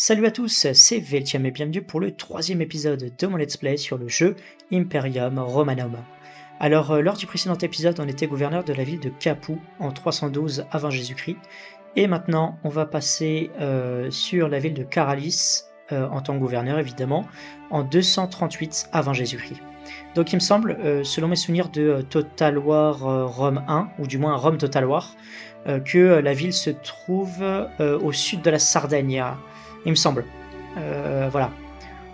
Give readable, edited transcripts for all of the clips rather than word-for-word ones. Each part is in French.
Salut à tous, c'est Veltiam et bienvenue pour le troisième épisode de mon let's play sur le jeu Imperium Romanum. Alors, lors du précédent épisode, on était gouverneur de la ville de Capoue en 312 avant Jésus-Christ, et maintenant on va passer sur la ville de Caralis, en tant que gouverneur évidemment, en 238 avant Jésus-Christ. Donc il me semble, selon mes souvenirs de Total War Rome 1, ou du moins Rome Total War, que la ville se trouve au sud de la Sardaigne, il me semble. Voilà.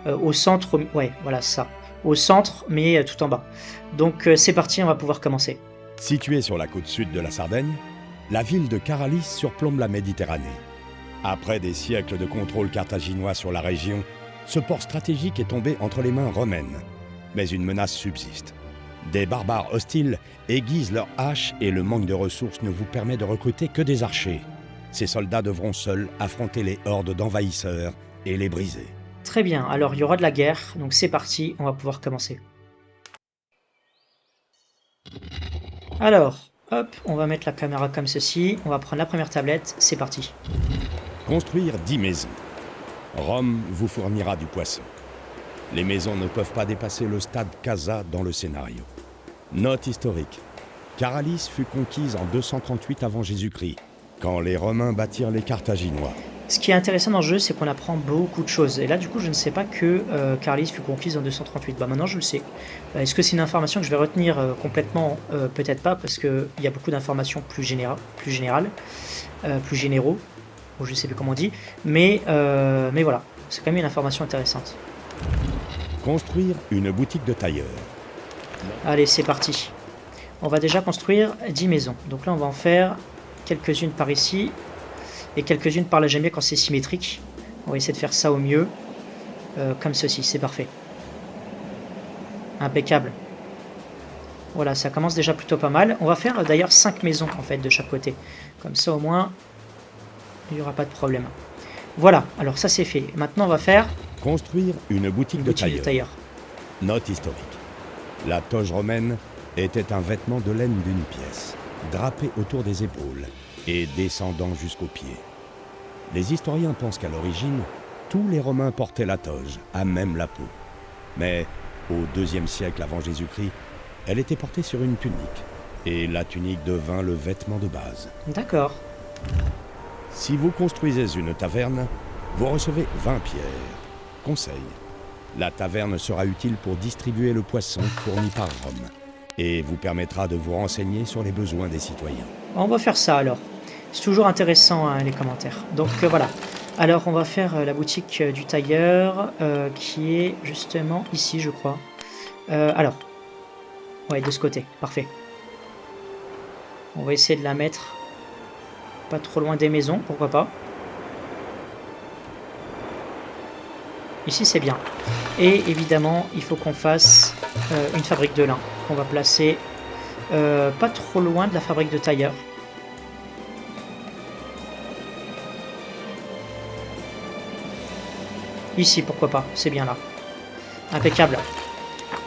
Au centre, ouais, voilà ça. Au centre, mais tout en bas. Donc c'est parti, on va pouvoir commencer. Située sur la côte sud de la Sardaigne, la ville de Caralis surplombe la Méditerranée. Après des siècles de contrôle carthaginois sur la région, ce port stratégique est tombé entre les mains romaines. Mais une menace subsiste. Des barbares hostiles aiguisent leurs haches et le manque de ressources ne vous permet de recruter que des archers. Ces soldats devront seuls affronter les hordes d'envahisseurs et les briser. Très bien, alors il y aura de la guerre, donc c'est parti, on va pouvoir commencer. Alors, hop, on va mettre la caméra comme ceci, on va prendre la première tablette, c'est parti. Construire 10 maisons. Rome vous fournira du poisson. Les maisons ne peuvent pas dépasser le stade Casa dans le scénario. Note historique. Caralis fut conquise en 238 avant Jésus-Christ, quand les Romains bâtirent les Carthaginois. Ce qui est intéressant dans le jeu, c'est qu'on apprend beaucoup de choses. Et là, du coup, je ne sais pas que Caralis fut conquise en 238. Bah maintenant, je le sais. Est-ce que c'est une information que je vais retenir complètement? Peut-être pas, parce qu'il y a beaucoup d'informations plus généraux, ou je sais plus comment on dit. Mais voilà, c'est quand même une information intéressante. Construire une boutique de tailleur. Allez, c'est parti. On va déjà construire 10 maisons. Donc là, on va en faire quelques-unes par ici. Et quelques-unes par là, j'aime bien quand c'est symétrique. On va essayer de faire ça au mieux. Comme ceci, c'est parfait. Impeccable. Voilà, ça commence déjà plutôt pas mal. On va faire d'ailleurs 5 maisons en fait de chaque côté. Comme ça au moins, il n'y aura pas de problème. Voilà, alors ça c'est fait. Maintenant on va faire Construire une boutique de tailleur. Note historique. La toge romaine était un vêtement de laine d'une pièce, drapé autour des épaules et descendant jusqu'aux pieds. Les historiens pensent qu'à l'origine, tous les Romains portaient la toge, à même la peau. Mais au IIe siècle avant Jésus-Christ, elle était portée sur une tunique, et la tunique devint le vêtement de base. D'accord. Si vous construisez une taverne, vous recevez 20 pierres. Conseil, la taverne sera utile pour distribuer le poisson fourni par Rome, et vous permettra de vous renseigner sur les besoins des citoyens. On va faire ça alors. C'est toujours intéressant hein, les commentaires. Donc voilà. Alors on va faire la boutique du tailleur qui est justement ici je crois. Alors. Ouais, de ce côté. Parfait. On va essayer de la mettre pas trop loin des maisons, pourquoi pas. Ici c'est bien. Et évidemment il faut qu'on fasse une fabrique de lin qu'on va placer pas trop loin de la fabrique de tailleur. Ici pourquoi pas, c'est bien là. Impeccable.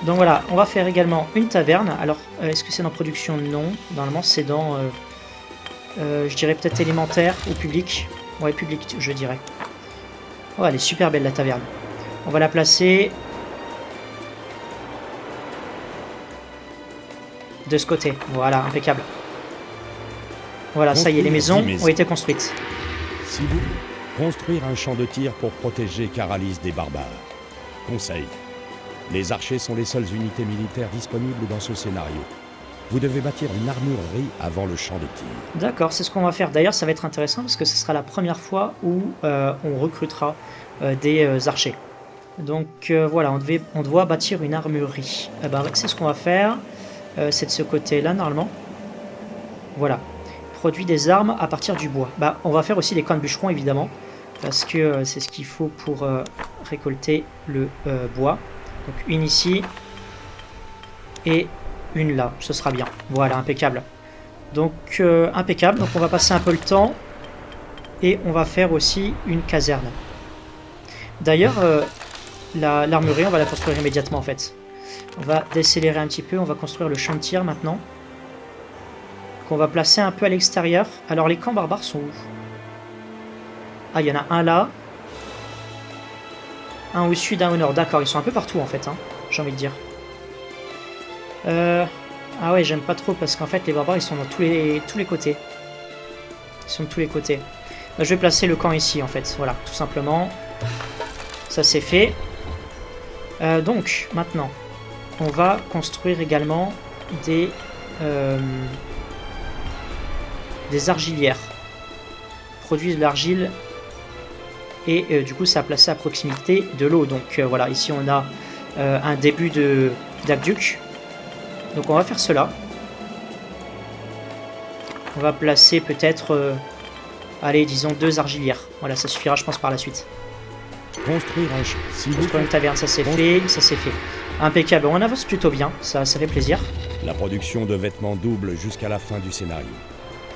Donc voilà, on va faire également une taverne. Alors est-ce que c'est dans production? Non. Normalement c'est dans je dirais peut-être élémentaire ou public. Ouais, public je dirais. Oh elle est super belle la taverne. On va la placer de ce côté. Voilà, impeccable. Voilà, ça y est, les maisons ont été construites. Si vous construire un champ de tir pour protéger Caralis des barbares. Conseil, les archers sont les seules unités militaires disponibles dans ce scénario. Vous devez bâtir une armurerie avant le champ de tir. D'accord, c'est ce qu'on va faire. D'ailleurs, ça va être intéressant parce que ce sera la première fois où on recrutera des archers. Donc voilà, on doit bâtir une armurerie. C'est ce qu'on va faire. C'est de ce côté-là, normalement. Voilà. Produit des armes à partir du bois. On va faire aussi des coins de bûcheron, évidemment. Parce que c'est ce qu'il faut pour récolter le bois. Donc une ici. Et une là. Ce sera bien. Voilà, impeccable. Donc, impeccable. Donc on va passer un peu le temps. Et on va faire aussi une caserne. D'ailleurs, l'armurerie, on va la construire immédiatement, en fait. On va décélérer un petit peu. On va construire le champ de tir, maintenant. Qu'on va placer un peu à l'extérieur. Alors, les camps barbares sont où? Ah, il y en a un là. Un au sud, un au nord. D'accord, ils sont un peu partout en fait, hein, j'ai envie de dire. Ah ouais, j'aime pas trop parce qu'en fait les barbares ils sont dans tous les côtés. Ils sont de tous les côtés. Bah, je vais placer le camp ici en fait, voilà, tout simplement. Ça c'est fait. Donc, maintenant, on va construire également des argilières. Produisent de l'argile et du coup ça a placé à proximité de l'eau. Donc voilà, ici on a un début d'aqueduc. Donc on va faire cela. On va placer peut-être, allez, disons 2 argilières. Voilà, ça suffira je pense par la suite. Construire une taverne, ça c'est fait, ça c'est fait. Impeccable, on avance plutôt bien, ça fait plaisir. La production de vêtements double jusqu'à la fin du scénario.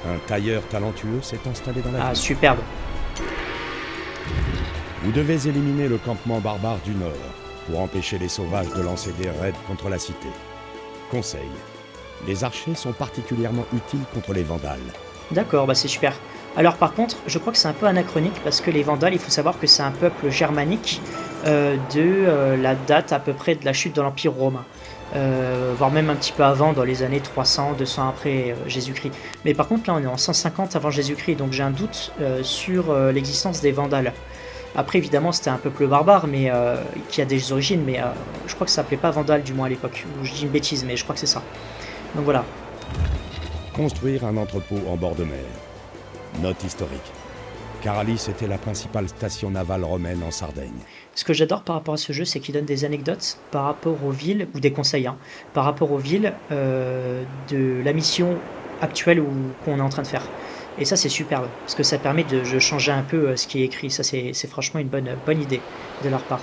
Un tailleur talentueux s'est installé dans la ville. Ah, superbe. Vous devez éliminer le campement barbare du Nord pour empêcher les sauvages de lancer des raids contre la cité. Conseil, les archers sont particulièrement utiles contre les vandales. D'accord, bah c'est super. Alors par contre, je crois que c'est un peu anachronique parce que les Vandales, il faut savoir que c'est un peuple germanique de la date à peu près de la chute de l'Empire romain. Voire même un petit peu avant, dans les années 300, 200 après Jésus-Christ. Mais par contre là on est en 150 avant Jésus-Christ, donc j'ai un doute sur l'existence des Vandales. Après évidemment c'était un peuple barbare mais qui a des origines, mais je crois que ça s'appelait pas Vandale du moins à l'époque. Ou je dis une bêtise mais je crois que c'est ça. Donc voilà. Construire un entrepôt en bord de mer. Note historique. Caralis était la principale station navale romaine en Sardaigne. Ce que j'adore par rapport à ce jeu, c'est qu'il donne des anecdotes par rapport aux villes, ou des conseils, hein, par rapport aux villes de la mission actuelle qu'on est en train de faire. Et ça, c'est superbe, parce que ça permet de changer un peu ce qui est écrit. Ça, c'est franchement une bonne idée de leur part.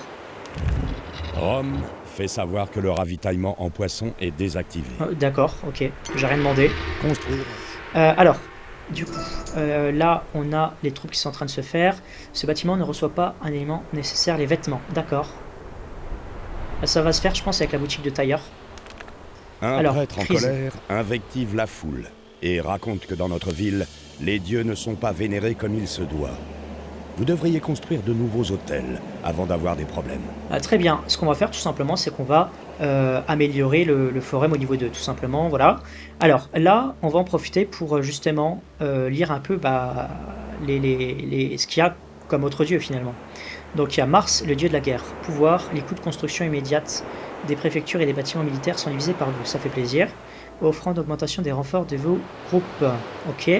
Rome fait savoir que le ravitaillement en poisson est désactivé. D'accord, ok, j'ai rien demandé. Construire. Alors, du coup, là, on a les troupes qui sont en train de se faire. Ce bâtiment ne reçoit pas un élément nécessaire, les vêtements. D'accord. Ça va se faire, je pense, avec la boutique de tailleur. Un prêtre en colère invective la foule et raconte que dans notre ville, les dieux ne sont pas vénérés comme il se doit. Vous devriez construire de nouveaux hôtels avant d'avoir des problèmes. Très bien. Ce qu'on va faire, tout simplement, c'est qu'on va améliorer le forum au niveau 2, tout simplement. Voilà. Alors, là, on va en profiter pour justement lire un peu ce qu'il y a comme autre dieu, finalement. Donc, il y a Mars, le dieu de la guerre. Pouvoir, les coûts de construction immédiate des préfectures et des bâtiments militaires sont divisés par 2. Ça fait plaisir. Offrant d'augmentation des renforts de vos groupes. Ok.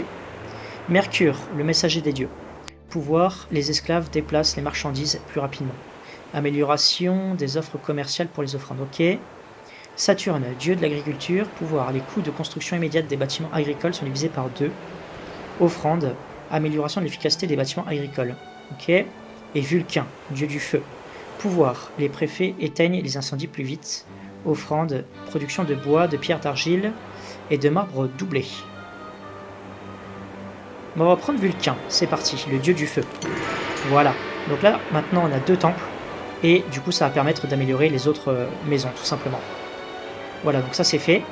Mercure, le messager des dieux. Pouvoir, les esclaves déplacent les marchandises plus rapidement. Amélioration des offres commerciales pour les offrandes. Ok. Saturne, dieu de l'agriculture. Pouvoir, les coûts de construction immédiate des bâtiments agricoles sont divisés par 2. Offrande, amélioration de l'efficacité des bâtiments agricoles. Ok. Et Vulcain, dieu du feu. Pouvoir, les préfets éteignent les incendies plus vite. Offrande, production de bois, de pierre d'argile et de marbre doublé. Bon, on va prendre Vulcain, c'est parti, le dieu du feu. Voilà, donc là, maintenant, on a 2 temples, et du coup, ça va permettre d'améliorer les autres maisons, tout simplement. Voilà, donc ça, c'est fait.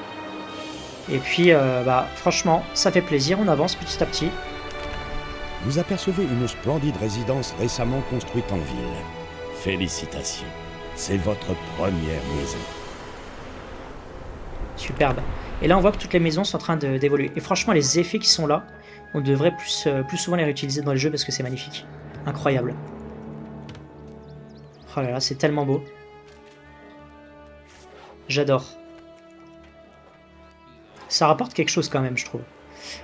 Et puis, franchement, ça fait plaisir, on avance petit à petit. Vous apercevez une splendide résidence récemment construite en ville. Félicitations, c'est votre première maison. Superbe. Et là, on voit que toutes les maisons sont en train d'évoluer. Et franchement, les effets qui sont là, on devrait plus souvent les réutiliser dans le jeu parce que c'est magnifique. Incroyable. Oh là là, c'est tellement beau. J'adore. Ça rapporte quelque chose quand même, je trouve.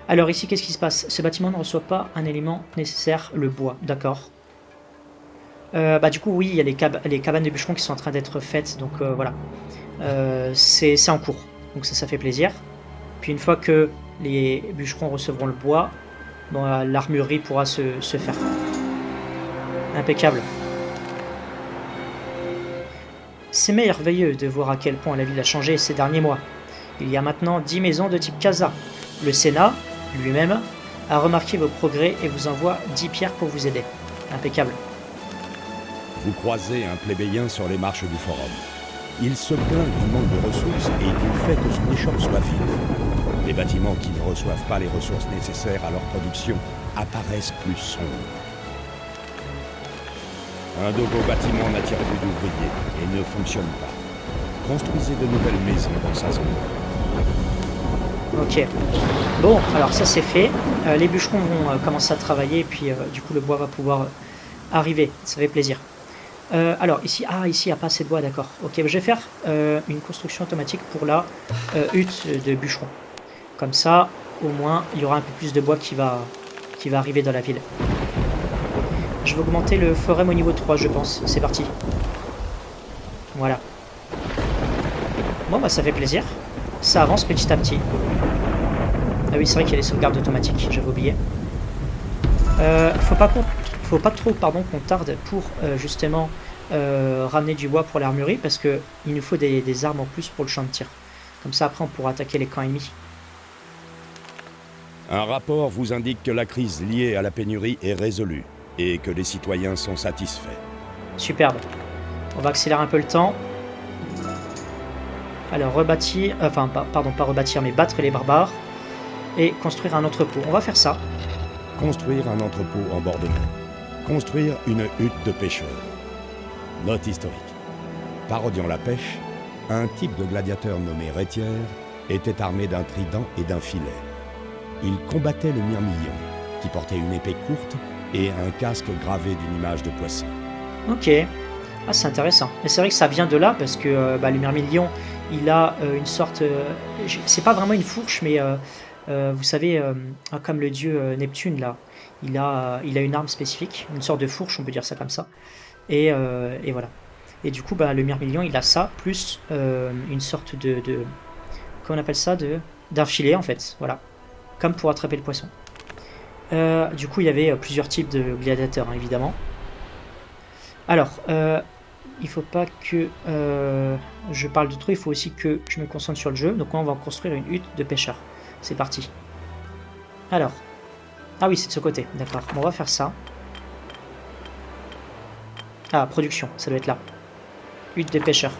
Alors ici, qu'est-ce qui se passe? Ce bâtiment ne reçoit pas un élément nécessaire, le bois. D'accord. Du coup, oui, il y a les cabanes de bûcherons qui sont en train d'être faites. Donc voilà. C'est en cours. Donc ça fait plaisir. Puis une fois que les bûcherons recevront le bois, bon, l'armurerie pourra se faire. Impeccable. C'est merveilleux de voir à quel point la ville a changé ces derniers mois. Il y a maintenant 10 maisons de type casa. Le Sénat, lui-même, a remarqué vos progrès et vous envoie 10 pierres pour vous aider. Impeccable. Vous croisez un plébéien sur les marches du forum. Il se plaint du manque de ressources et du fait que son échoppe soit vide. Les bâtiments qui ne reçoivent pas les ressources nécessaires à leur production apparaissent plus sombres. Un de vos bâtiments n'attire plus d'ouvriers et ne fonctionne pas. Construisez de nouvelles maisons dans sa zone. Ok. Bon, alors ça c'est fait. Les bûcherons vont commencer à travailler et puis du coup le bois va pouvoir arriver. Ça fait plaisir. Alors ici, ici il n'y a pas assez de bois, d'accord. Ok, je vais faire une construction automatique pour la hutte de bûcheron. Comme ça, au moins, il y aura un peu plus de bois qui va arriver dans la ville. Je vais augmenter le forum au niveau 3, je pense. C'est parti. Voilà. Bon, bah ça fait plaisir. Ça avance petit à petit. Ah oui, c'est vrai qu'il y a les sauvegardes automatiques, j'avais oublié. Faut pas trop qu'on tarde pour justement ramener du bois pour l'armurerie, parce que il nous faut des armes en plus pour le champ de tir. Comme ça, après, on pourra attaquer les camps ennemis. Un rapport vous indique que la crise liée à la pénurie est résolue et que les citoyens sont satisfaits. Superbe. On va accélérer un peu le temps. Alors, rebâtir... Enfin, pardon, pas rebâtir, mais battre les barbares. Et construire un entrepôt. On va faire ça. Construire un entrepôt en bord de mer. Construire une hutte de pêcheurs. Note historique. Parodiant la pêche, un type de gladiateur nommé Rétière était armé d'un trident et d'un filet. Il combattait le myrmillon, qui portait une épée courte et un casque gravé d'une image de poisson. Ok. Ah, c'est intéressant. Et c'est vrai que ça vient de là, parce que le myrmillon, il a une sorte... c'est pas vraiment une fourche, mais vous savez, comme le dieu Neptune, là, il a une arme spécifique, une sorte de fourche, on peut dire ça comme ça. Et voilà. Et du coup, le myrmillon, il a ça, plus une sorte de comment on appelle ça, d'un filet, en fait. Voilà. Comme pour attraper le poisson. Du coup, il y avait plusieurs types de gladiateurs, hein, évidemment. Alors, il faut pas que je parle de trop, il faut aussi que je me concentre sur le jeu. Donc, on va construire une hutte de pêcheurs. C'est parti. Alors. Ah oui, c'est de ce côté, d'accord. Bon, on va faire ça. Ah, production, ça doit être là. Hutte de pêcheurs.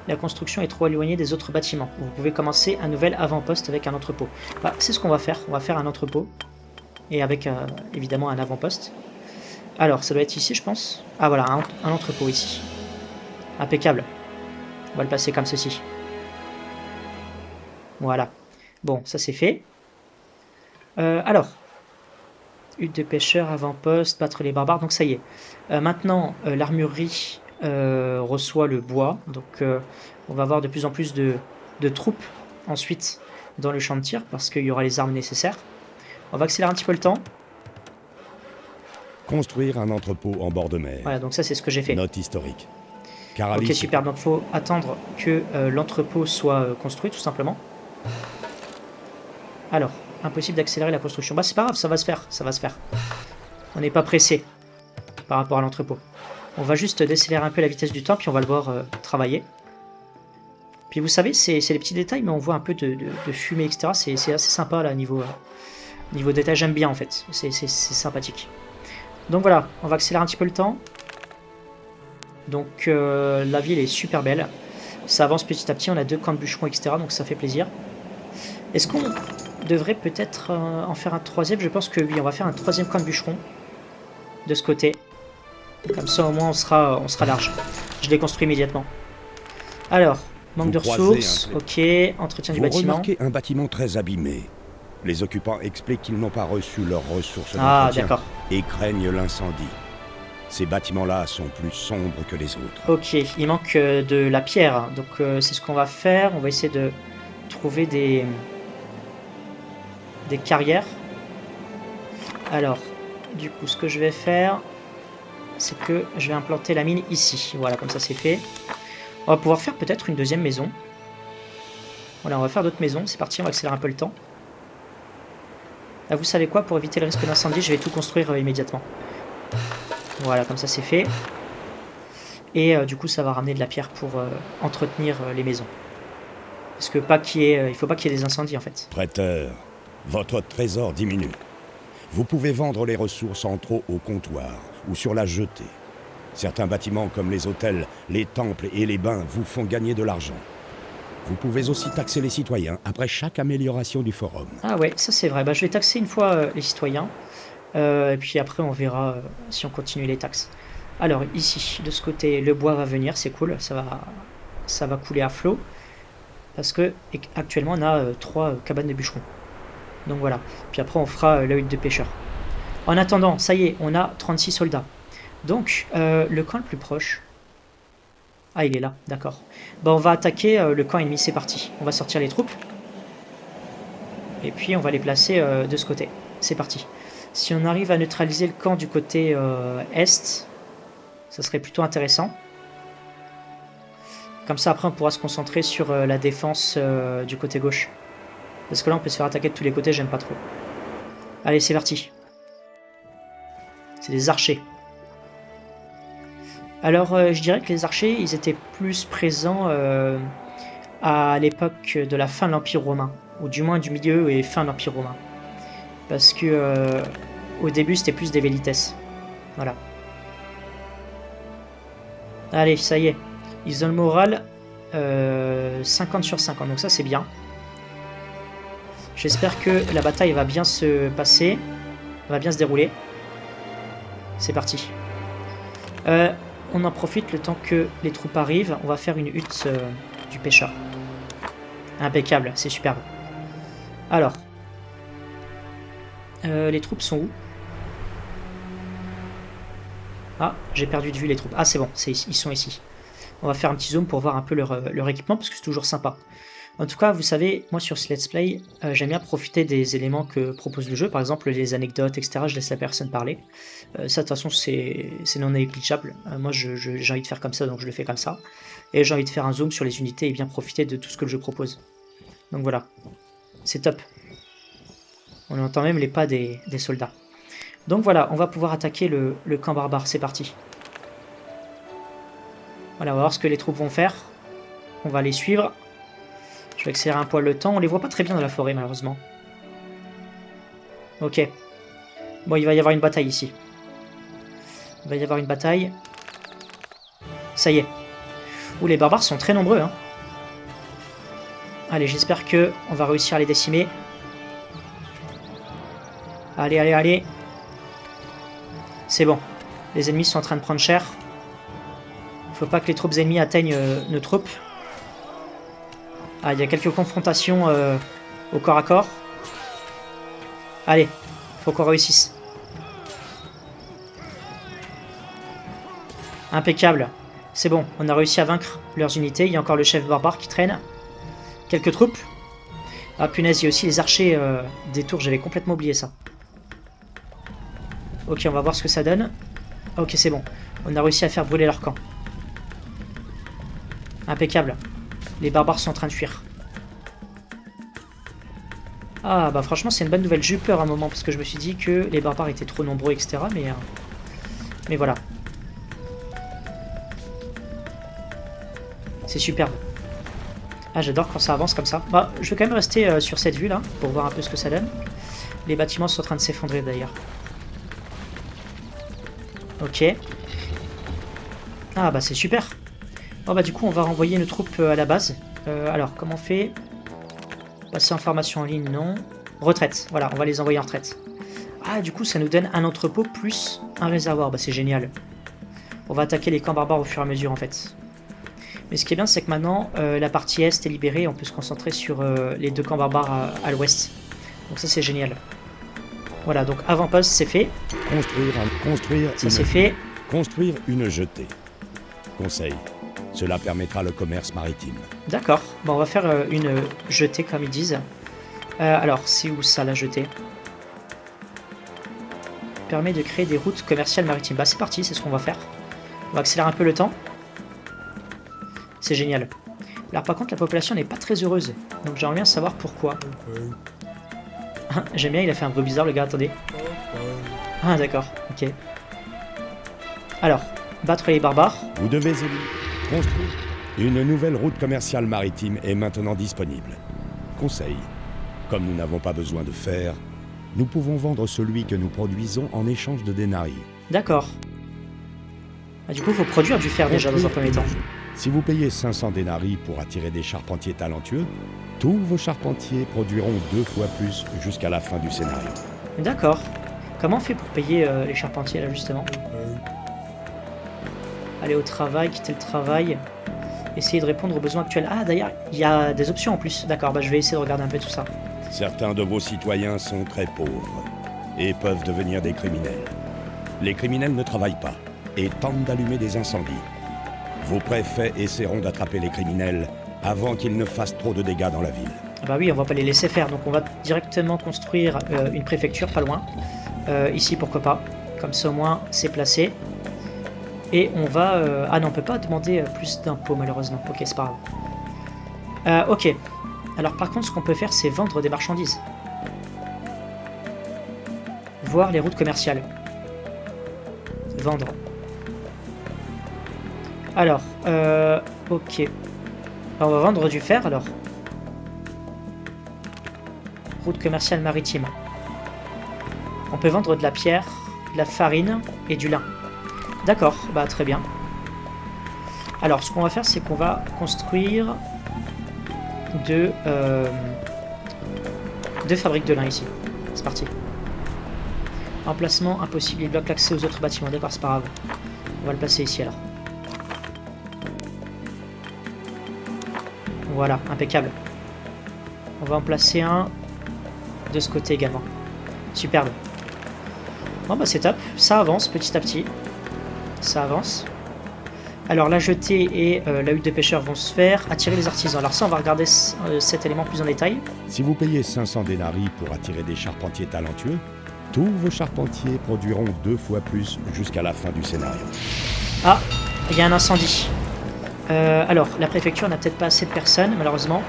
La construction est trop éloignée des autres bâtiments. Vous pouvez commencer un nouvel avant-poste avec un entrepôt. C'est ce qu'on va faire. On va faire un entrepôt. Et avec, évidemment, un avant-poste. Alors, ça doit être ici, je pense. Ah, voilà, un entrepôt ici. Impeccable. On va le passer comme ceci. Voilà. Bon, ça c'est fait. Alors. Hutte de pêcheurs, avant-poste, battre les barbares. Donc ça y est. Maintenant, l'armurerie reçoit le bois. Donc on va avoir de plus en plus de troupes ensuite dans le champ de tir, parce qu'il y aura les armes nécessaires. On va accélérer un petit peu le temps. Construire un entrepôt en bord de mer. Voilà, donc ça c'est ce que j'ai fait. Note historique. Ok, super. Donc il faut attendre que l'entrepôt soit construit, tout simplement. Alors, impossible d'accélérer la construction. C'est pas grave, ça va se faire, ça va se faire. On n'est pas pressé par rapport à l'entrepôt. On va juste décélérer un peu la vitesse du temps, puis on va le voir travailler. Puis vous savez, c'est les petits détails, mais on voit un peu de fumée, etc. C'est assez sympa là, niveau détail. J'aime bien en fait, c'est sympathique. Donc voilà, on va accélérer un petit peu le temps. Donc la ville est super belle. Ça avance petit à petit, on a 2 camps de bûcherons, etc. Donc ça fait plaisir. Est-ce qu'on devrait peut-être en faire un 3e? Je pense que oui, on va faire un 3e camp de bûcherons. De ce côté. Comme ça au moins on sera large. Je l'ai construit immédiatement. Alors, manque de ressources. Ok, entretien du bâtiment. Vous remarquez un bâtiment très abîmé. Les occupants expliquent qu'ils n'ont pas reçu leurs ressources d'entretien et craignent l'incendie. Ces bâtiments-là sont plus sombres que les autres. Ok, il manque de la pierre. Donc c'est ce qu'on va faire. On va essayer de trouver des carrières. Alors, du coup, ce que je vais faire, c'est que je vais implanter la mine ici. Voilà, comme ça c'est fait. On va pouvoir faire peut-être une 2e maison. Voilà, on va faire d'autres maisons. C'est parti, on va accélérer un peu le temps. Là, vous savez quoi? Pour éviter le risque d'incendie, je vais tout construire immédiatement. Voilà, comme ça c'est fait. Et du coup, ça va ramener de la pierre pour entretenir les maisons. Parce que il faut pas qu'il y ait des incendies en fait. Prêteur, votre trésor diminue. Vous pouvez vendre les ressources en trop au comptoir ou sur la jetée. Certains bâtiments comme les hôtels, les temples et les bains vous font gagner de l'argent. Vous pouvez aussi taxer les citoyens après chaque amélioration du forum. Ah ouais, ça c'est vrai. Je vais taxer une fois les citoyens. Et puis après on verra si on continue les taxes. Alors ici, de ce côté, le bois va venir, c'est cool, ça va couler à flot. Parce que actuellement on a 3 cabanes de bûcherons. Donc voilà. Puis après on fera la hutte de pêcheur. En attendant, ça y est, on a 36 soldats. Donc le camp le plus proche... Ah, il est là, d'accord. Bon, on va attaquer le camp ennemi, c'est parti. On va sortir les troupes. Et puis on va les placer de ce côté. C'est parti. Si on arrive à neutraliser le camp du côté est, ça serait plutôt intéressant. Comme ça, après, on pourra se concentrer sur la défense du côté gauche. Parce que là, on peut se faire attaquer de tous les côtés, j'aime pas trop. Allez, c'est parti. C'est des archers. Alors, je dirais que les archers, ils étaient plus présents à l'époque de la fin de l'Empire romain. Ou du moins du milieu et fin de l'Empire romain. Parce que au début, c'était plus des velites. Voilà. Allez, ça y est. Ils ont le moral 50 sur 50, donc ça c'est bien. J'espère que la bataille va bien se passer, va bien se dérouler. C'est parti. On en profite le temps que les troupes arrivent. On va faire une hutte du pêcheur. Impeccable, c'est superbe. Alors, les troupes sont où? Ah, j'ai perdu de vue les troupes. Ah, c'est bon, ils sont ici. On va faire un petit zoom pour voir un peu leur équipement, parce que c'est toujours sympa. En tout cas, vous savez, moi sur ce let's play, j'aime bien profiter des éléments que propose le jeu. Par exemple, les anecdotes, etc. Je laisse la personne parler. Ça, de toute façon, c'est non négligeable. Moi, j'ai envie de faire comme ça, donc je le fais comme ça. Et j'ai envie de faire un zoom sur les unités et bien profiter de tout ce que le jeu propose. Donc voilà, c'est top. On entend même les pas des soldats. Donc voilà, on va pouvoir attaquer le camp barbare. C'est parti. Voilà, on va voir ce que les troupes vont faire. On va les suivre. Je vais accélérer un poil le temps. On les voit pas très bien dans la forêt, malheureusement. Ok. Bon, il va y avoir une bataille ici. Il va y avoir une bataille. Ça y est. Ouh, les barbares sont très nombreux, hein. Allez, j'espère que on va réussir à les décimer. Allez, allez, allez. C'est bon. Les ennemis sont en train de prendre cher. Faut pas que les troupes ennemies atteignent nos troupes. Ah, il y a quelques confrontations au corps à corps. Allez, faut qu'on réussisse. Impeccable. C'est bon, on a réussi à vaincre leurs unités. Il y a encore le chef barbare qui traîne. Quelques troupes. Ah punaise, il y a aussi les archers des tours, j'avais complètement oublié ça. Ok, on va voir ce que ça donne. Ok, c'est bon. On a réussi à faire brûler leur camp. Impeccable. Les barbares sont en train de fuir. Ah bah franchement c'est une bonne nouvelle. J'ai eu peur à un moment parce que je me suis dit que les barbares étaient trop nombreux, etc. Mais voilà. C'est superbe. Ah j'adore quand ça avance comme ça. Bah je vais quand même rester sur cette vue là pour voir un peu ce que ça donne. Les bâtiments sont en train de s'effondrer d'ailleurs. Ok. Ah bah c'est super. Oh bah du coup on va renvoyer nos troupes à la base. Alors comment on fait? Passer en formation en ligne, non. Retraite, voilà, on va les envoyer en retraite. Ah du coup ça nous donne un entrepôt plus un réservoir, bah c'est génial. On va attaquer les camps barbares au fur et à mesure en fait. Mais ce qui est bien c'est que maintenant la partie est est libérée, on peut se concentrer sur les deux camps barbares à l'ouest. Donc ça c'est génial. Voilà, donc avant-poste c'est fait. Ça c'est fait. Construire une jetée. Conseil. Cela permettra le commerce maritime. D'accord. Bon, on va faire une jetée, comme ils disent. Alors, c'est où ça, la jetée? Permet de créer des routes commerciales maritimes. Bah, c'est parti, c'est ce qu'on va faire. On va accélérer un peu le temps. C'est génial. Alors, par contre, la population n'est pas très heureuse. Donc, j'aimerais bien savoir pourquoi. J'aime bien, il a fait un bruit bizarre, le gars, attendez. Ah, d'accord, ok. Alors, battre les barbares. Vous devez construire. Une nouvelle route commerciale maritime est maintenant disponible. Conseil. Comme nous n'avons pas besoin de fer, nous pouvons vendre celui que nous produisons en échange de denarii. D'accord. Ah, du coup, il faut produire du fer déjà dans un premier temps. Si vous payez 500 denarii pour attirer des charpentiers talentueux, tous vos charpentiers produiront 2 fois plus jusqu'à la fin du scénario. D'accord. Comment on fait pour payer les charpentiers là justement? Aller au travail, quitter le travail. Essayer de répondre aux besoins actuels. Ah, d'ailleurs, il y a des options en plus. D'accord, bah, je vais essayer de regarder un peu tout ça. Certains de vos citoyens sont très pauvres et peuvent devenir des criminels. Les criminels ne travaillent pas et tentent d'allumer des incendies. Vos préfets essaieront d'attraper les criminels avant qu'ils ne fassent trop de dégâts dans la ville. Ah bah oui, on va pas les laisser faire, donc on va directement construire une préfecture pas loin. Ici, pourquoi pas. Comme ça, au moins, c'est placé. Et on va... Ah non, on peut pas demander plus d'impôts, malheureusement. Ok, c'est pas grave. Ok. Alors, par contre, ce qu'on peut faire, c'est vendre des marchandises. Voir les routes commerciales. Vendre. Alors, ok. Alors, on va vendre du fer, alors. Route commerciale maritime. On peut vendre de la pierre, de la farine et du lin. D'accord, bah très bien. Alors, ce qu'on va faire, c'est qu'on va construire deux fabriques de lin ici. C'est parti. Emplacement impossible, il bloque l'accès aux autres bâtiments. D'accord, c'est pas grave. On va le placer ici alors. Voilà, impeccable. On va en placer un de ce côté également. Superbe. Bon bah c'est top, ça avance petit à petit. Ça avance. Alors la jetée et la hutte de pêcheur vont se faire. Attirer les artisans. Alors ça on va regarder cet élément plus en détail. Si vous payez 500 dénarii pour attirer des charpentiers talentueux, tous vos charpentiers produiront 2 fois plus jusqu'à la fin du scénario. Ah, il y a un incendie. Alors la préfecture n'a peut-être pas assez de personnes malheureusement.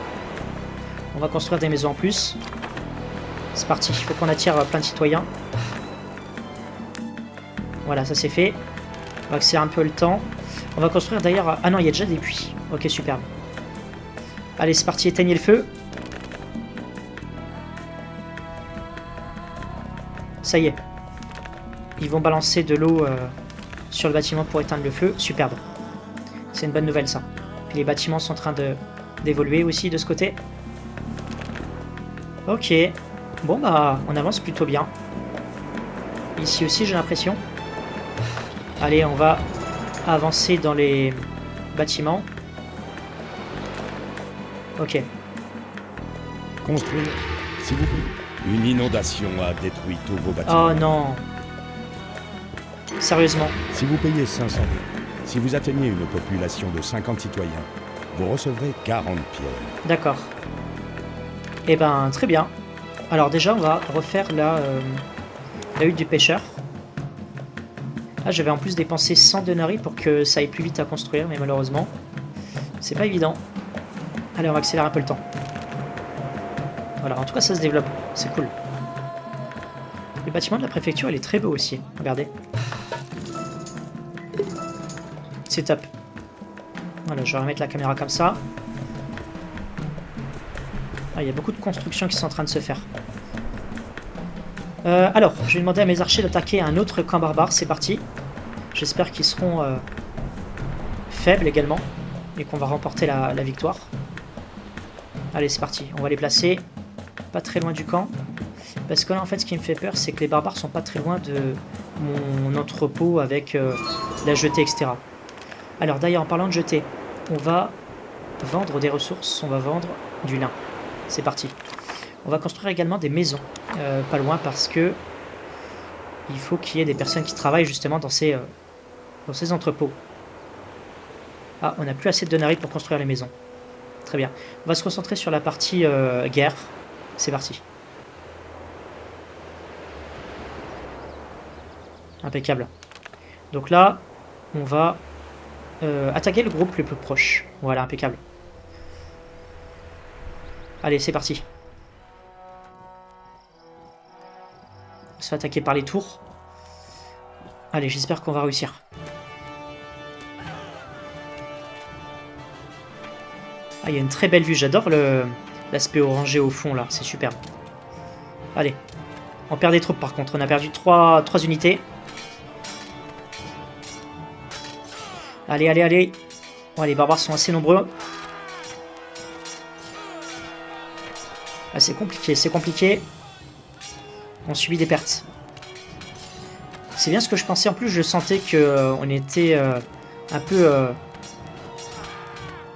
On va construire des maisons en plus. C'est parti, il faut qu'on attire plein de citoyens. Voilà, ça c'est fait. On va accélérer un peu le temps. On va construire d'ailleurs... Ah non, il y a déjà des puits. Ok, superbe. Allez, c'est parti, éteignez le feu. Ça y est. Ils vont balancer de l'eau sur le bâtiment pour éteindre le feu. Superbe. C'est une bonne nouvelle, ça. Puis les bâtiments sont en train d'évoluer aussi de ce côté. Ok. Bon, bah, on avance plutôt bien. Ici aussi, j'ai l'impression. Allez, on va avancer dans les bâtiments. Ok. Construire, s'il vous plaît. Une inondation a détruit tous vos bâtiments. Oh non. Sérieusement. Si vous payez 500 000, si vous atteignez une population de 50 citoyens, vous recevrez 40 pierres. D'accord. Eh ben, très bien. Alors déjà, on va refaire la hutte du pêcheur. Ah, je vais en plus dépenser 100 denarii pour que ça aille plus vite à construire, mais malheureusement, c'est pas évident. Allez, on va accélérer un peu le temps. Voilà, en tout cas, ça se développe. C'est cool. Le bâtiment de la préfecture, il est très beau aussi. Regardez. C'est top. Voilà, je vais remettre la caméra comme ça. Ah, il y a beaucoup de constructions qui sont en train de se faire. Alors, je vais demander à mes archers d'attaquer un autre camp barbare. C'est parti. J'espère qu'ils seront faibles également. Et qu'on va remporter la victoire. Allez, c'est parti. On va les placer pas très loin du camp. Parce que là, en fait, ce qui me fait peur, c'est que les barbares sont pas très loin de mon entrepôt avec la jetée, etc. Alors, d'ailleurs, en parlant de jetée, on va vendre des ressources. On va vendre du lin. C'est parti. On va construire également des maisons, pas loin, parce que il faut qu'il y ait des personnes qui travaillent justement dans ces entrepôts. Ah, on n'a plus assez de denarii pour construire les maisons. Très bien. On va se concentrer sur la partie guerre. C'est parti. Impeccable. Donc là, on va attaquer le groupe le plus proche. Voilà, impeccable. Allez, c'est parti. On se fait attaquer par les tours. Allez, j'espère qu'on va réussir. Ah, il y a une très belle vue. J'adore l'aspect orangé au fond, là. C'est superbe. Allez. On perd des troupes, par contre. On a perdu 3 unités. Allez, allez, allez. Bon, les barbares sont assez nombreux. Ah, c'est compliqué, c'est compliqué. On subit des pertes. C'est bien ce que je pensais. En plus, je sentais qu'on était un peu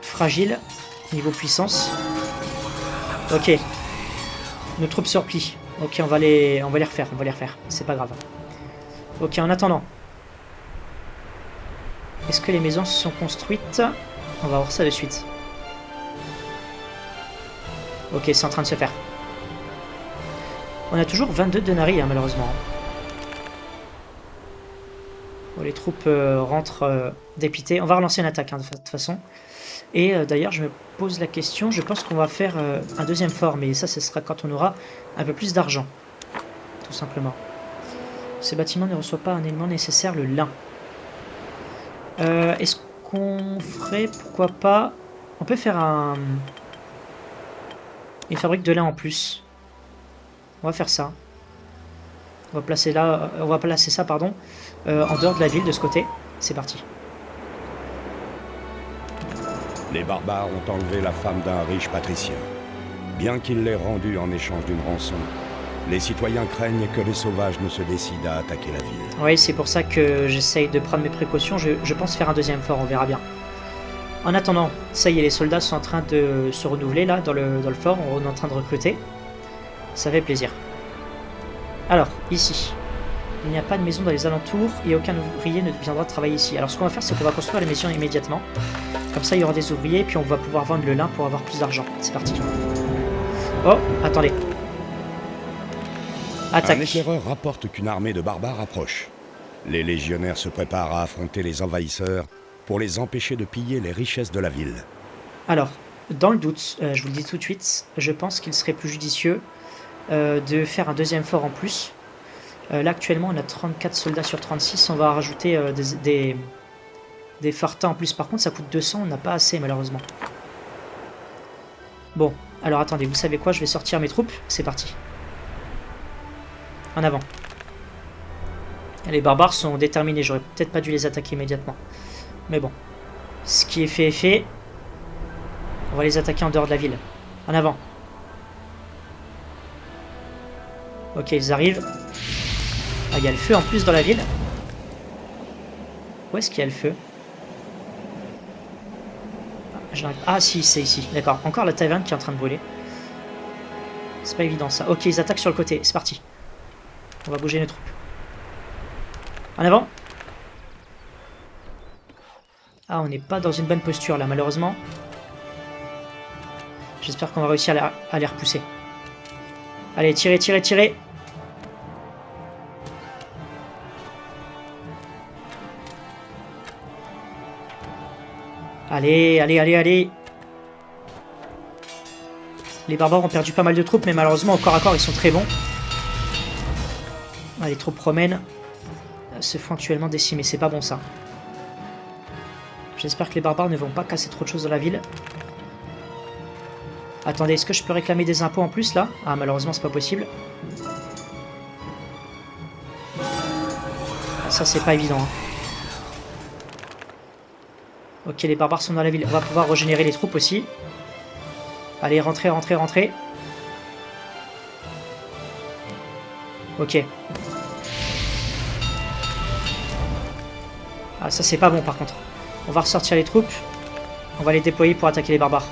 fragile niveau puissance. Ok. Nos troupes se replient. Ok, on va les refaire, c'est pas grave. Ok, en attendant. Est-ce que les maisons se sont construites? On va voir ça de suite. Ok, c'est en train de se faire. On a toujours 22 denarii, hein, malheureusement. Bon, les troupes rentrent dépitées. On va relancer une attaque, hein, de toute façon. Et d'ailleurs, je me pose la question, je pense qu'on va faire un deuxième fort, mais ça, ce sera quand on aura un peu plus d'argent. Tout simplement. Ce bâtiment ne reçoit pas un élément nécessaire, le lin. Est-ce qu'on ferait, pourquoi pas... On peut faire une fabrique de lin en plus. On va faire ça. On va placer ça, pardon, en dehors de la ville, de ce côté. C'est parti. Les barbares ont enlevé la femme d'un riche patricien. Bien qu'il l'ait rendue en échange d'une rançon, les citoyens craignent que les sauvages ne se décident à attaquer la ville. Oui, c'est pour ça que j'essaye de prendre mes précautions. Je pense faire un deuxième fort, on verra bien. En attendant, ça y est, les soldats sont en train de se renouveler là, dans le fort. On est en train de recruter. Ça fait plaisir. Alors, ici, il n'y a pas de maison dans les alentours et aucun ouvrier ne viendra travailler ici. Alors, ce qu'on va faire, c'est qu'on va construire les maisons immédiatement. Comme ça, il y aura des ouvriers, puis on va pouvoir vendre le lin pour avoir plus d'argent. C'est parti. Oh, attendez. Attaque. Un éclaireur rapporte qu'une armée de barbares approche. Les légionnaires se préparent à affronter les envahisseurs pour les empêcher de piller les richesses de la ville. Alors, dans le doute, je vous le dis tout de suite, je pense qu'il serait plus judicieux de faire un deuxième fort en plus. Là, actuellement, on a 34 soldats sur 36. On va rajouter des fartins en plus. Par contre, ça coûte 200. On n'a pas assez, malheureusement. Bon, alors attendez. Vous savez quoi? Je vais sortir mes troupes. C'est parti. En avant. Les barbares sont déterminés. J'aurais peut-être pas dû les attaquer immédiatement. Mais bon. Ce qui est fait est fait. On va les attaquer en dehors de la ville. En avant. Ok, ils arrivent. Ah, il y a le feu en plus dans la ville. Où est-ce qu'il y a le feu? Ah si, c'est ici. D'accord. Encore la taverne qui est en train de brûler. C'est pas évident ça. Ok, ils attaquent sur le côté. C'est parti. On va bouger nos troupes. En avant. Ah, on n'est pas dans une bonne posture là, malheureusement. J'espère qu'on va réussir à les repousser. Allez, tirez, tirez, tirez. Allez, allez, allez, allez. Les barbares ont perdu pas mal de troupes, mais malheureusement, au corps à corps, ils sont très bons. Ah, les troupes romaines se font actuellement décimer. C'est pas bon, ça. J'espère que les barbares ne vont pas casser trop de choses dans la ville. Attendez, est-ce que je peux réclamer des impôts en plus, là? Ah, malheureusement, c'est pas possible. Ah, ça, c'est pas évident, hein. Ok, les barbares sont dans la ville. On va pouvoir régénérer les troupes aussi. Allez, rentrez, rentrez, rentrez. Ok. Ah, ça c'est pas bon par contre. On va ressortir les troupes. On va les déployer pour attaquer les barbares.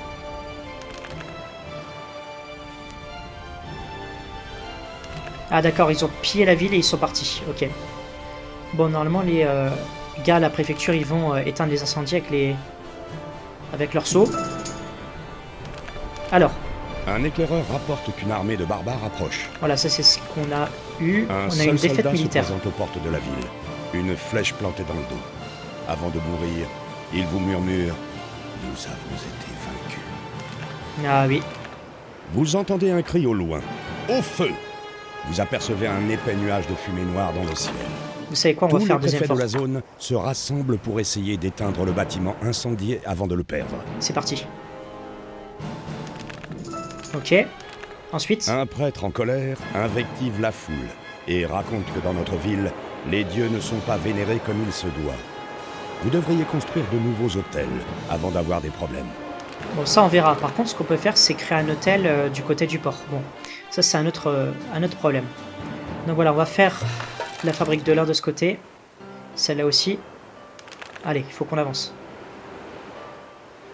Ah d'accord, ils ont pillé la ville et ils sont partis. Ok. Bon, normalement les gars à la préfecture, ils vont éteindre les incendies avec leur seau. Alors. Un éclaireur rapporte qu'une armée de barbares approche. Voilà, ça c'est ce qu'on a eu. On a eu une défaite soldat militaire. Se présente aux portes de la ville, une flèche plantée dans le dos. Avant de mourir, il vous murmure « Nous avons été vaincus ». Ah oui. Vous entendez un cri au loin. « Au feu !» Vous apercevez un épais nuage de fumée noire dans le ciel. Vous savez quoi, on va faire un deuxième fort. Tous les fort. préfets de la zone se rassemblent pour essayer d'éteindre le bâtiment incendié avant de le perdre. C'est parti. Ok. Ensuite. Un prêtre en colère invective la foule et raconte que dans notre ville, les dieux ne sont pas vénérés comme il se doit. Vous devriez construire de nouveaux hôtels avant d'avoir des problèmes. Bon, ça on verra. Par contre, ce qu'on peut faire, c'est créer un hôtel du côté du port. Bon, ça c'est un autre problème. Donc voilà, on va faire la fabrique de l'or de ce côté. Celle-là aussi. Allez, il faut qu'on avance.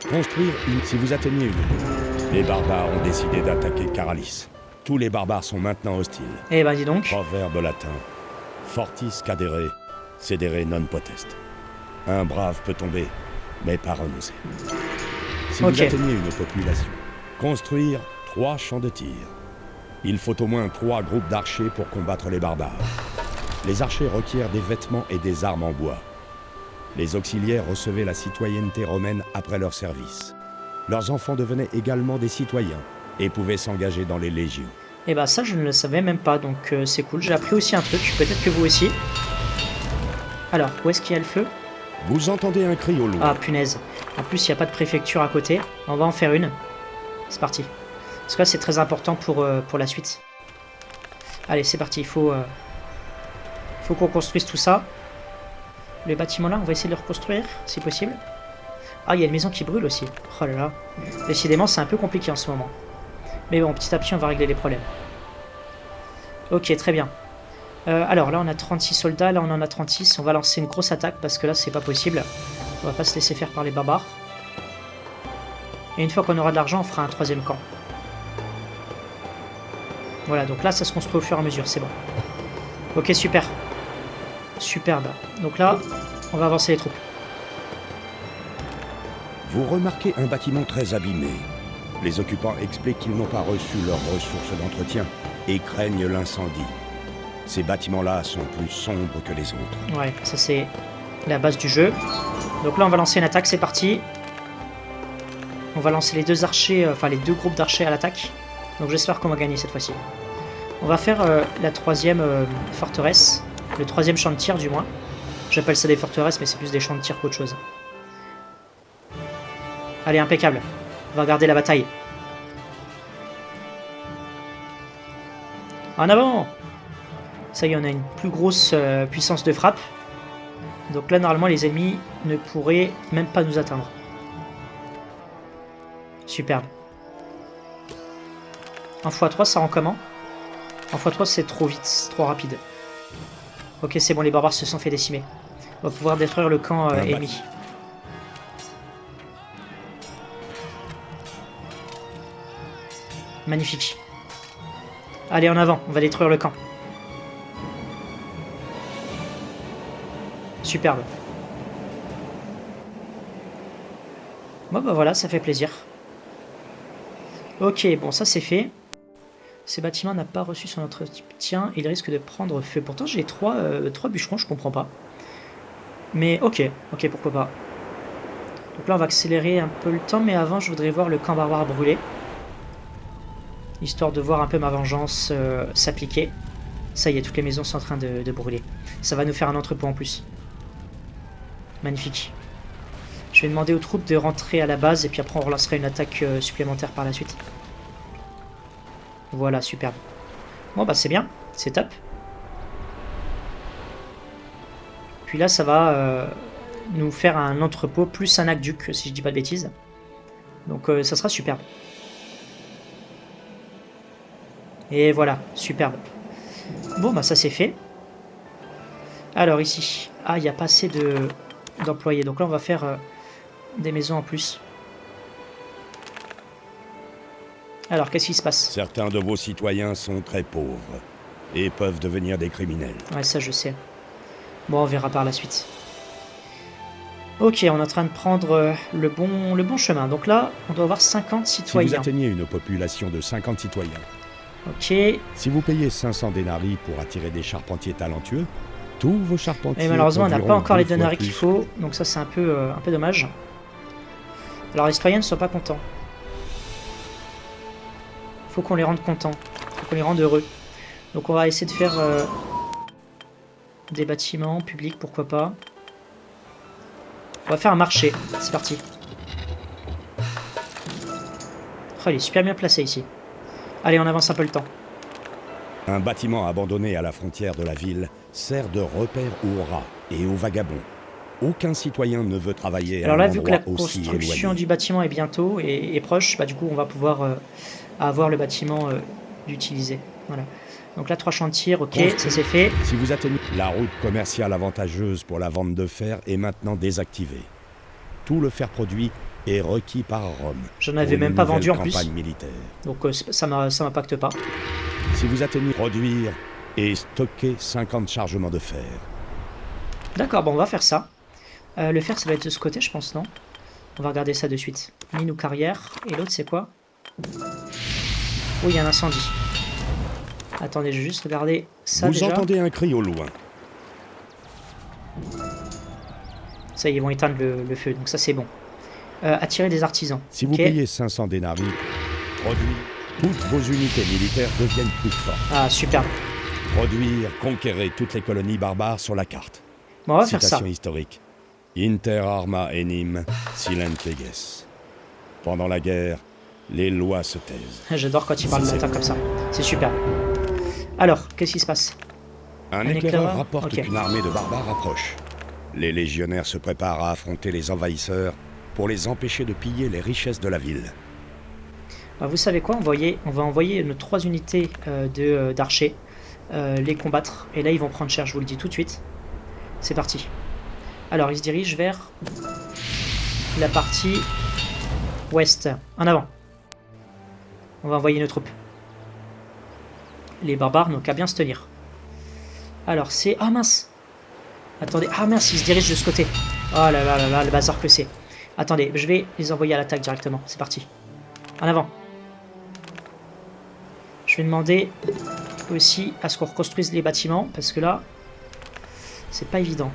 Construire une... Si vous atteignez une... Les barbares ont décidé d'attaquer Caralis. Tous les barbares sont maintenant hostiles. Eh ben dis donc. Proverbe latin. Fortis cadere, cedere non potest. Un brave peut tomber, mais pas renoncer. Si vous atteignez une population, construire 3 champs de tir. Il faut au moins 3 groupes d'archers pour combattre les barbares. Les archers requièrent des vêtements et des armes en bois. Les auxiliaires recevaient la citoyenneté romaine après leur service. Leurs enfants devenaient également des citoyens et pouvaient s'engager dans les légions. Et bah ça je ne le savais même pas, donc c'est cool. J'ai appris aussi un truc, peut-être que vous aussi. Alors, où est-ce qu'il y a le feu? Vous entendez un cri au loin. Ah punaise. En plus il n'y a pas de préfecture à côté. On va en faire une. C'est parti. Parce que là c'est très important pour la suite. Allez c'est parti, il faut qu'on construise tout ça. Les bâtiments là, on va essayer de les reconstruire, si possible. Ah, il y a une maison qui brûle aussi. Oh là là. Décidément, c'est un peu compliqué en ce moment. Mais bon, petit à petit, on va régler les problèmes. Ok, très bien. Alors là, on a 36 soldats. Là, on en a 36. On va lancer une grosse attaque parce que là, c'est pas possible. On va pas se laisser faire par les barbares. Et une fois qu'on aura de l'argent, on fera un 3e camp. Voilà, donc là, ça se construit au fur et à mesure. C'est bon. Ok, super. Superbe. Donc là, on va avancer les troupes. Vous remarquez un bâtiment très abîmé. Les occupants expliquent qu'ils n'ont pas reçu leurs ressources d'entretien et craignent l'incendie. Ces bâtiments-là sont plus sombres que les autres. Ouais, ça c'est la base du jeu. Donc là, on va lancer une attaque, c'est parti. On va lancer les 2 archers, enfin les 2 groupes d'archers à l'attaque. Donc j'espère qu'on va gagner cette fois-ci. On va faire la 3e forteresse. Le 3e champ de tir, du moins. J'appelle ça des forteresses, mais c'est plus des champs de tir qu'autre chose. Allez, impeccable. On va regarder la bataille. En avant! Ça y est, on a une plus grosse puissance de frappe. Donc là, normalement, les ennemis ne pourraient même pas nous atteindre. Superbe. En x3, ça rend comment? En x3, c'est trop vite, c'est trop rapide. Ok, c'est bon, les barbares se sont fait décimer. On va pouvoir détruire le camp ennemi. Magnifique. Allez, en avant, on va détruire le camp. Superbe. Bon, bah voilà, ça fait plaisir. Ok, bon, ça c'est fait. Ces bâtiments n'a pas reçu son entretien, il risque de prendre feu. Pourtant j'ai 3 bûcherons, je comprends pas. Mais ok, pourquoi pas. Donc là on va accélérer un peu le temps, mais avant je voudrais voir le camp barbare brûler. Histoire de voir un peu ma vengeance s'appliquer. Ça y est, toutes les maisons sont en train de brûler. Ça va nous faire un entrepôt en plus. Magnifique. Je vais demander aux troupes de rentrer à la base et puis après on relancera une attaque supplémentaire par la suite. Voilà, superbe. Bon bah c'est bien, c'est top. Puis là ça va nous faire un entrepôt plus un aqueduc, si je dis pas de bêtises. Donc ça sera superbe. Et voilà, superbe. Bon bah ça c'est fait. Alors ici, ah il n'y a pas assez d'employés, donc là on va faire des maisons en plus. Alors, qu'est-ce qui se passe? Certains de vos citoyens sont très pauvres et peuvent devenir des criminels. Ouais, ça je sais. Bon, on verra par la suite. Ok, on est en train de prendre le bon chemin. Donc là, on doit avoir 50 citoyens. Si vous atteignez une population de 50 citoyens, ok. Si vous payez 500 denarii pour attirer des charpentiers talentueux, tous vos charpentiers... Et malheureusement, on n'a pas encore les denarii qu'il faut, donc ça c'est un peu dommage. Alors les citoyens ne sont pas contents. Faut qu'on les rende contents, faut qu'on les rende heureux. Donc on va essayer de faire des bâtiments publics, pourquoi pas. On va faire un marché, c'est parti. Oh, il est super bien placé ici. Allez, on avance un peu le temps. Un bâtiment abandonné à la frontière de la ville sert de repère aux rats et aux vagabonds. Aucun citoyen ne veut travailler à un endroit aussi éloigné. Alors là, vu que la construction du bâtiment est bientôt et proche, bah, du coup, on va pouvoir avoir le bâtiment d'utiliser. Voilà. Donc là, 3 champs de tir, ok, ça c'est fait. Si vous atteignez la route commerciale avantageuse pour la vente de fer est maintenant désactivée. Tout le fer produit est requis par Rome. J'en avais même pas vendu en plus. Militaire. Donc ça m'impacte pas. Si vous atteignez produire et stocker 50 chargements de fer. D'accord, bon, on va faire ça. Le fer, ça va être de ce côté, je pense, non? On va regarder ça de suite. Mine ou carrière. Et l'autre, c'est quoi? Oh, il y a un incendie. Attendez, je vais juste regarder ça déjà. Vous entendez un cri au loin. Ça, ils vont éteindre le feu, donc ça, c'est bon. Attirer des artisans. Si vous payez 500 dénarii, produit, toutes vos unités militaires deviennent plus fortes. Ah, super. Produire, conquérir toutes les colonies barbares sur la carte. Bon, on va faire ça. Citation historique. Inter arma enim silent leges. Pendant la guerre, les lois se taisent. J'adore quand il parle de latin comme ça. C'est super. Alors, qu'est-ce qui se passe? Un éclaireur rapporte qu'une armée de barbares approche. Les légionnaires se préparent à affronter les envahisseurs pour les empêcher de piller les richesses de la ville. Bah, vous savez quoi? On va envoyer nos 3 unités d'archers les combattre. Et là, ils vont prendre cher, je vous le dis tout de suite. C'est parti. Alors, ils se dirigent vers la partie ouest. En avant. On va envoyer nos troupes. Les barbares n'ont qu'à bien se tenir. Alors, c'est... Ah mince! Attendez. Ah mince, ils se dirigent de ce côté. Oh là là là là, le bazar que c'est. Attendez, je vais les envoyer à l'attaque directement. C'est parti. En avant. Je vais demander aussi à ce qu'on reconstruise les bâtiments, parce que là, c'est pas évident.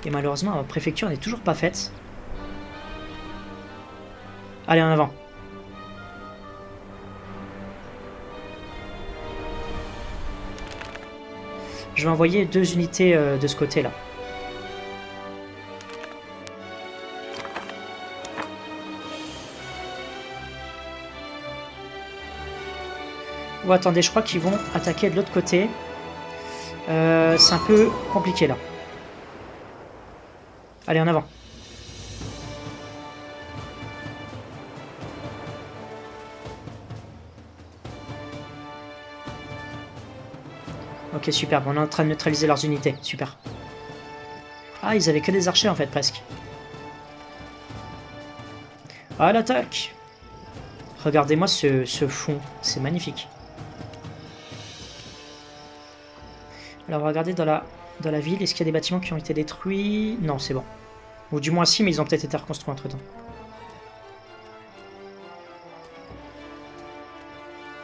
Et malheureusement, la préfecture n'est toujours pas faite. Allez, en avant. Je vais envoyer 2 unités de ce côté-là. Oh, attendez, je crois qu'ils vont attaquer de l'autre côté. C'est un peu compliqué là. Allez, en avant. Ok, super. On est en train de neutraliser leurs unités. Super. Ah, ils avaient que des archers en fait, presque. À l'attaque! Regardez-moi ce fond. C'est magnifique. Alors, regardez dans la ville. Est-ce qu'il y a des bâtiments qui ont été détruits? Non, c'est bon. Ou du moins si, mais ils ont peut-être été reconstruits entre-temps.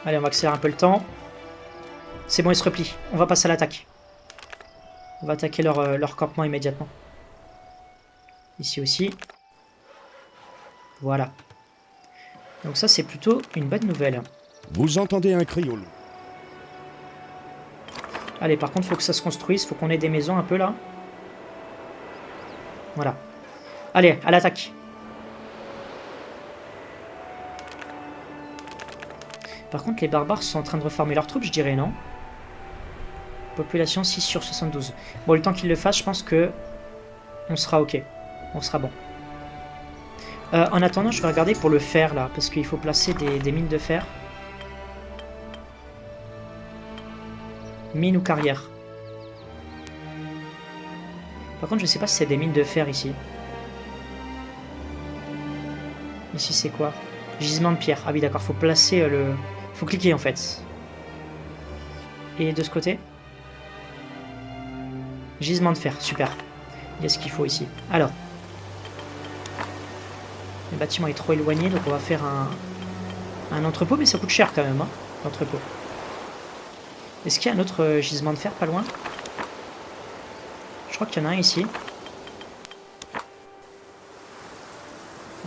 Allez, on va accélérer un peu le temps. C'est bon, ils se replient. On va passer à l'attaque. On va attaquer leur campement immédiatement. Ici aussi. Voilà. Donc ça, c'est plutôt une bonne nouvelle. Vous entendez un cri au loin. Allez, par contre, il faut que ça se construise. Il faut qu'on ait des maisons un peu là. Voilà. Allez, à l'attaque. Par contre, les barbares sont en train de reformer leurs troupes, je dirais, non? Population 6 sur 72. Bon, le temps qu'ils le fassent, je pense que on sera ok. On sera bon. En attendant, je vais regarder pour le fer, là, parce qu'il faut placer des mines de fer. Mine ou carrière. Par contre, je sais pas si c'est des mines de fer, ici. Ici, c'est quoi? Gisement de pierre. Ah oui, d'accord, faut placer le... Faut cliquer, en fait. Et de ce côté? Gisement de fer, super. Il y a ce qu'il faut ici. Alors. Le bâtiment est trop éloigné, donc on va faire un entrepôt, mais ça coûte cher quand même, hein, l'entrepôt. Est-ce qu'il y a un autre gisement de fer pas loin? Je crois qu'il y en a un ici.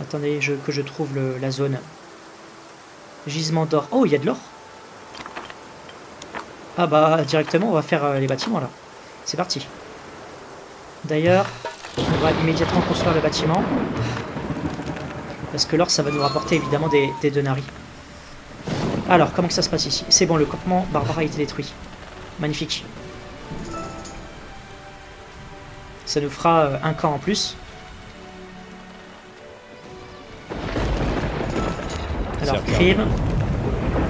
Attendez que je trouve la zone. Gisement d'or. Oh, il y a de l'or. Ah bah, directement, on va faire les bâtiments, là. C'est parti. D'ailleurs, on va immédiatement construire le bâtiment. Parce que l'or, ça va nous rapporter, évidemment, des denarii. Alors, comment que ça se passe ici? C'est bon, le campement barbare a été détruit. Magnifique. Ça nous fera un camp en plus. Alors, crime.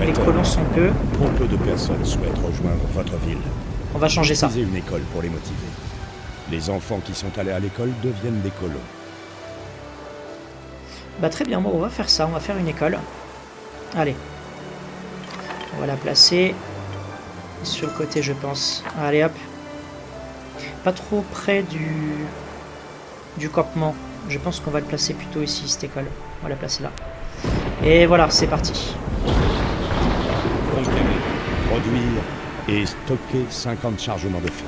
Les colons sont peu. Trop peu de personnes souhaitent rejoindre votre ville. On va changer ça. Utilisez une école pour les motiver. Les enfants qui sont allés à l'école deviennent des colons. Bah très bien, bon, on va faire ça, on va faire une école. Allez. On va la placer sur le côté, je pense. Allez, hop. Pas trop près du campement. Je pense qu'on va le placer plutôt ici, cette école. On va la placer là. Et voilà, c'est parti. Conquérir, produire et stocker 50 chargements de fer.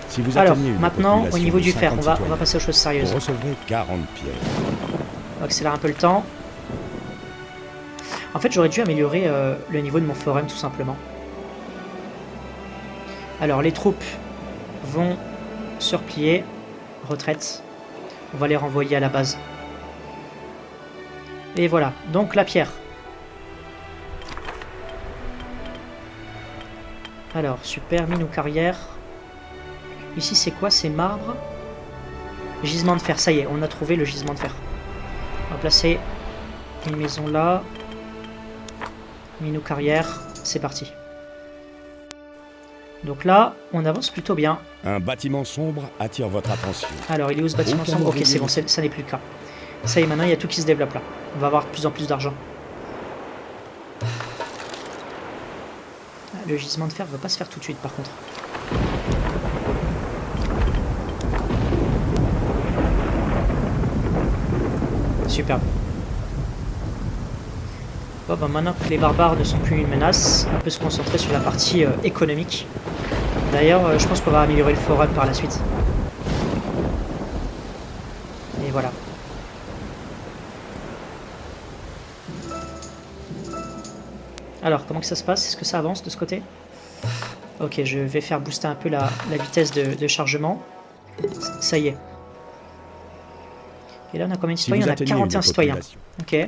Si vous Alors, atteignez une maintenant, au niveau du fer, on va citoyens, passer aux choses sérieuses. vous recevrez 40 pierres. On va accélérer un peu le temps. En fait, j'aurais dû améliorer le niveau de mon forum, tout simplement. Alors, les troupes vont se replier. Retraite. On va les renvoyer à la base. Et voilà. Donc, la pierre. Alors, super. Mine ou carrière. Ici, c'est quoi? C'est marbre. Gisement de fer. Ça y est, on a trouvé le gisement de fer. On va placer une maison là. Mine ou carrière. C'est parti. Donc là, on avance plutôt bien. Un bâtiment sombre attire votre attention. Alors, il est où ce bâtiment sombre? Ok, c'est bon, ça n'est plus le cas. Ça y est, maintenant, il y a tout qui se développe là. On va avoir de plus en plus d'argent. Le gisement de fer ne va pas se faire tout de suite, par contre. Superbe. Bon, bah maintenant que les barbares ne sont plus une menace, on peut se concentrer sur la partie économique. D'ailleurs, je pense qu'on va améliorer le forum par la suite. Et voilà. Alors, comment que ça se passe? Est-ce que ça avance de ce côté? Ok, je vais faire booster un peu la vitesse de chargement. Ça y est. Et là, on a combien de citoyens? On a 41 citoyens. Ok.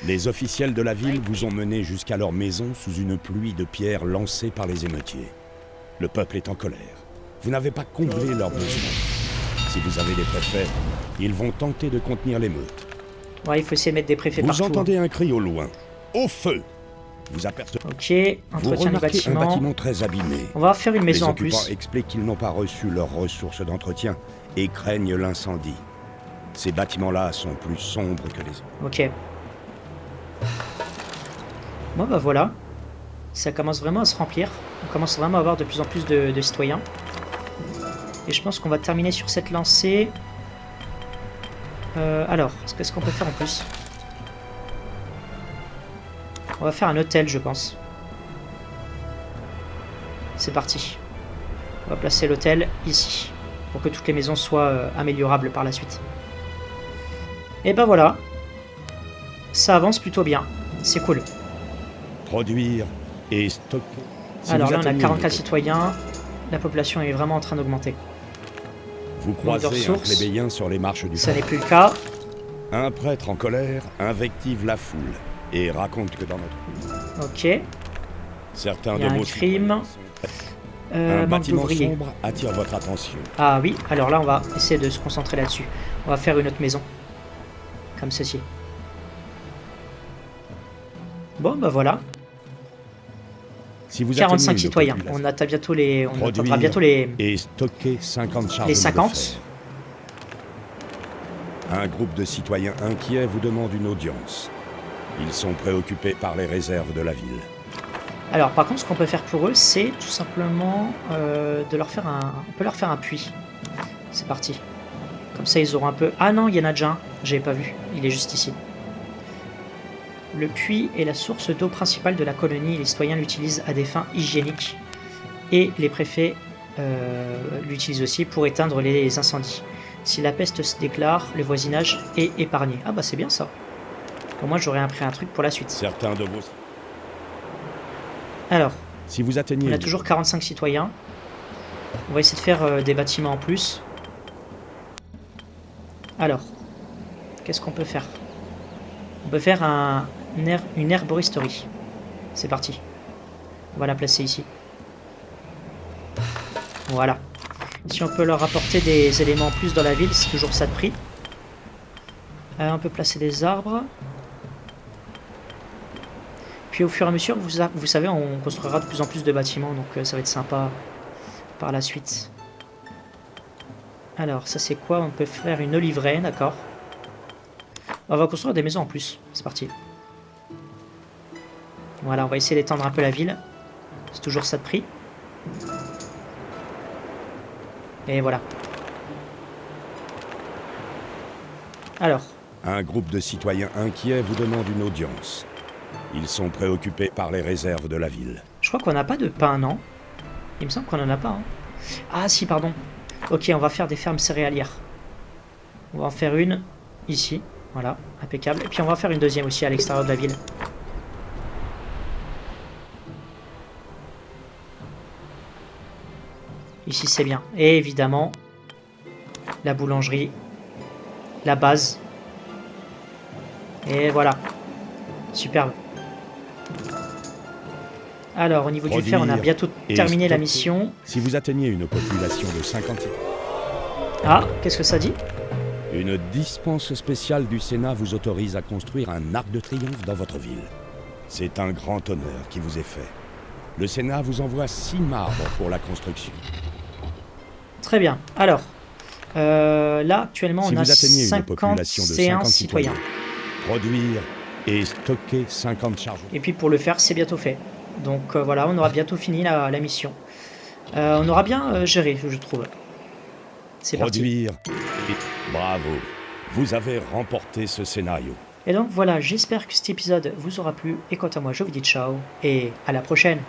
Les officiels de la ville vous ont mené jusqu'à leur maison sous une pluie de pierres lancées par les émeutiers. Le peuple est en colère. Vous n'avez pas comblé leurs besoins. Si vous avez des préfets, ils vont tenter de contenir l'émeute. Ouais, il faut essayer de mettre des préfets partout. Vous entendez un cri au loin. Au feu! Vous apercevez. Ok, entretien du bâtiment. Un bâtiment très abîmé. On va faire une maison en plus. Les occupants plus. expliquent qu'ils n'ont pas reçu leurs ressources d'entretien et craignent l'incendie. Ces bâtiments-là sont plus sombres que les autres. Ok. Bon bah voilà. Ça commence vraiment à se remplir. On commence vraiment à avoir de plus en plus de citoyens. Et je pense qu'on va terminer sur cette lancée. Alors, qu'est-ce qu'on peut faire en plus? On va faire un hôtel, je pense. C'est parti. On va placer l'hôtel ici. Pour que toutes les maisons soient améliorables par la suite. Et ben voilà. Ça avance plutôt bien. C'est cool. Produire et stocker. Alors là, on a 44 citoyens. La population est vraiment en train d'augmenter. Vous croisez un plébéien sur les marches du Ça n'est plus le cas. Un prêtre en colère invective la foule et raconte que dans notre... Ok. Certains il y a de un vos crime. un Manque bâtiment d'ouvriers. sombre attire votre attention. Ah oui, alors là, on va essayer de se concentrer là-dessus. On va faire une autre maison. Comme ceci. Bon, bah voilà. Si vous 45 citoyens. On atteint bientôt les... On atteindra bientôt les... Et stocker 50 charges les 50. Un groupe de citoyens inquiets vous demande une audience. Ils sont préoccupés par les réserves de la ville. Alors, par contre, ce qu'on peut faire pour eux, c'est tout simplement de leur faire un... On peut leur faire un puits. C'est parti. Comme ça, ils auront un peu... Ah non, il y en a déjà un. J'avais pas vu. Il est juste ici. Le puits est la source d'eau principale de la colonie. Les citoyens l'utilisent à des fins hygiéniques. Et les préfets l'utilisent aussi pour éteindre les incendies. Si la peste se déclare, le voisinage est épargné. Ah bah c'est bien ça. Au moins j'aurais appris un truc pour la suite. Certains de vos... Alors, si vous atteignez... on a toujours 45 citoyens. On va essayer de faire des bâtiments en plus. Alors, qu'est-ce qu'on peut faire? On peut faire une herboristerie. C'est parti. On va la placer ici. Voilà. Si on peut leur apporter des éléments en plus dans la ville, c'est toujours ça de prix. On peut placer des arbres. puis au fur et à mesure, vous savez, on construira de plus en plus de bâtiments, donc ça va être sympa par la suite. Alors, ça c'est quoi? On peut faire une oliveraie, d'accord. On va construire des maisons en plus, c'est parti. Voilà, on va essayer d'étendre un peu la ville. C'est toujours ça de prix. Et voilà. Alors. Un groupe de citoyens inquiets vous demande une audience. Ils sont préoccupés par les réserves de la ville. Je crois qu'on n'a pas de pain, non? Il me semble qu'on n'en a pas. Hein. Ah si, pardon. Ok, on va faire des fermes céréalières. On va en faire une ici. Voilà, impeccable. Et puis on va faire une deuxième aussi à l'extérieur de la ville. Ici c'est bien. Et évidemment, la boulangerie, la base. Et voilà. Superbe. Alors, au niveau du fer, on a bientôt terminé la mission. Si vous atteignez une population de 50... Ah, qu'est-ce que ça dit? Une dispense spéciale du Sénat vous autorise à construire un arc de triomphe dans votre ville. C'est un grand honneur qui vous est fait. Le Sénat vous envoie 6 marbres pour la construction. Très bien. Alors, là, actuellement, si on a vous atteignez une population de 50 citoyens. Produire et stocker 50 charges. Et puis pour le faire, c'est bientôt fait. Donc voilà, on aura bientôt fini la mission. On aura bien géré, je trouve. C'est parti. Produire et... Bravo. Vous avez remporté ce scénario. Et donc voilà, j'espère que cet épisode vous aura plu. Et quant à moi, je vous dis ciao et à la prochaine.